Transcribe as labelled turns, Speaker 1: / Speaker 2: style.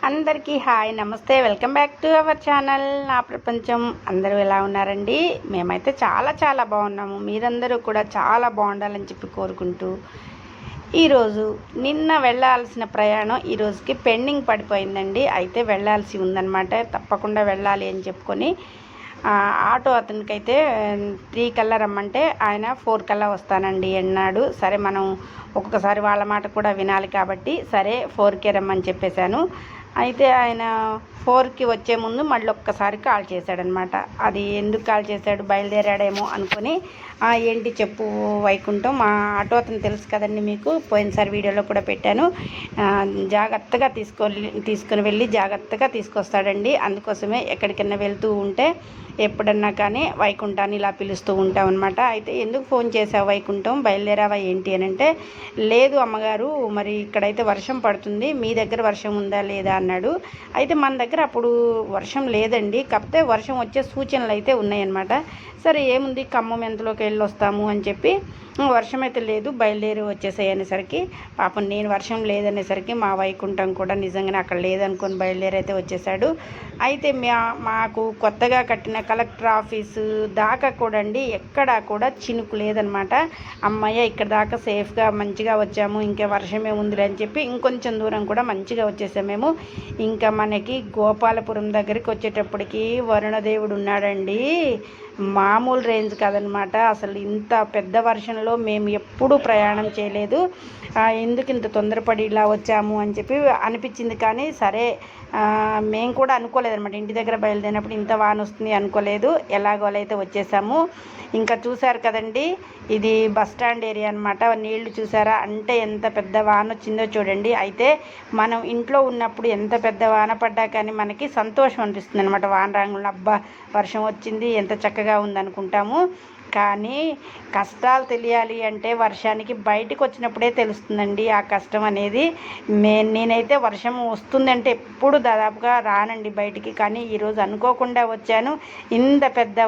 Speaker 1: అందరికీ హాయ్ నమస్తే welcome back to our channel నా ప్రపంచం. అందరూ ఎలా ఉన్నారండి? మేమైతే చాలా బాగున్నాము. మీరందరూ కూడా చాలా బాగుండాలని చెప్పి కోరుకుంటూ ఈరోజు నిన్న వెళ్ళాల్సిన ప్రయాణం ఈరోజుకి పెండింగ్ పడిపోయిందండి. అయితే వెళ్ళాల్సి ఉందన్నమాట, తప్పకుండా వెళ్ళాలి అని చెప్పుకొని ఆటో అతనికైతే 3 కల్లా రమ్మంటే ఆయన 4 కల్లా వస్తానండి అన్నాడు. సరే మనం ఒక్కొక్కసారి వాళ్ళ మాట కూడా వినాలి కాబట్టి సరే 4కే రమ్మని చెప్పేశాను. అయితే ఆయన 4కి వచ్చే ముందు మళ్ళీ ఒక్కసారి కాల్ చేశాడనమాట. అది ఎందుకు కాల్ చేశాడు, బయలుదేరాడేమో అనుకొని ఏంటి చెప్పు వైకుంఠం, మా ఆటో అతను తెలుసు కదండి మీకు, పోయినసారి వీడియోలో కూడా పెట్టాను. జాగ్రత్తగా తీసుకొని వెళ్ళి జాగ్రత్తగా తీసుకొస్తాడండి. అందుకోసమే ఎక్కడికైనా వెళ్తూ ఉంటే ఎప్పుడన్నా కానీ వైకుంఠాన్ని ఇలా పిలుస్తూ ఉంటాం అనమాట. అయితే ఎందుకు ఫోన్ చేసావు వైకుంఠం, బయలుదేరావా ఏంటి అని అంటే, లేదు అమ్మగారు, మరి ఇక్కడైతే వర్షం పడుతుంది, మీ దగ్గర వర్షం ఉందా లేదా అన్నాడు. అయితే మన దగ్గర అప్పుడు వర్షం లేదండి, కాకపోతే వర్షం వచ్చే సూచనలు అయితే ఉన్నాయన్నమాట. సరే ఏముంది ఖమ్మం ఎంతలోకి వెళ్ళి వస్తాము అని చెప్పి, వర్షం అయితే లేదు బయలుదేరి వచ్చేసాయి అనేసరికి, పాపం నేను వర్షం లేదనేసరికి మా వైకుంఠం కూడా నిజంగానే అక్కడ లేదనుకొని బయలుదేరి అయితే వచ్చేసాడు. అయితే మాకు కొత్తగా కట్టిన కలెక్టర్ ఆఫీసు దాకా కూడా అండి ఎక్కడా కూడా చినుకు లేదనమాట. అమ్మయ్య ఇక్కడ దాకా సేఫ్గా మంచిగా వచ్చాము, ఇంకా వర్షమే ఉందిలే అని చెప్పి ఇంకొంచెం దూరం కూడా మంచిగా వచ్చేసాము మేము. ఇంకా మనకి గోపాలపురం దగ్గరికి వచ్చేటప్పటికి వరుణదేవుడు ఉన్నాడండి. మామూలు రేంజ్ కాదనమాట. అసలు ఇంత పెద్ద వర్షంలో మేము ఎప్పుడూ ప్రయాణం చేయలేదు. ఎందుకు ఇంత తొందరపడి ఇలా వచ్చాము అని చెప్పి అనిపించింది. కానీ సరే మేము కూడా అనుకోలేదన్నమాట, ఇంటి దగ్గర బయలుదేరినప్పుడు ఇంత వాన వస్తుంది అనుకోలేదు. ఎలాగోలైతే వచ్చేసాము. ఇంకా చూశారు కదండి, ఇది బస్ స్టాండ్ ఏరియా అనమాట. నీళ్లు చూసారా అంటే ఎంత పెద్ద వాన వచ్చిందో చూడండి. అయితే మనం ఇంట్లో ఉన్నప్పుడు ఎంత పెద్ద వాన పడ్డా కానీ మనకి సంతోషం అనిపిస్తుంది అనమాట. వాన రాంగులు అబ్బా వర్షం వచ్చింది ఎంత చక్కగా ఉందనుకుంటాము. కానీ కష్టాలు తెలియాలి అంటే వర్షానికి బయటకు వచ్చినప్పుడే తెలుస్తుందండి ఆ కష్టం అనేది. నేనైతే వర్షం వస్తుందంటే ఎప్పుడు దాదాపుగా రానండి బయటికి, కానీ ఈరోజు అనుకోకుండా వచ్చాను. ఇంత పెద్ద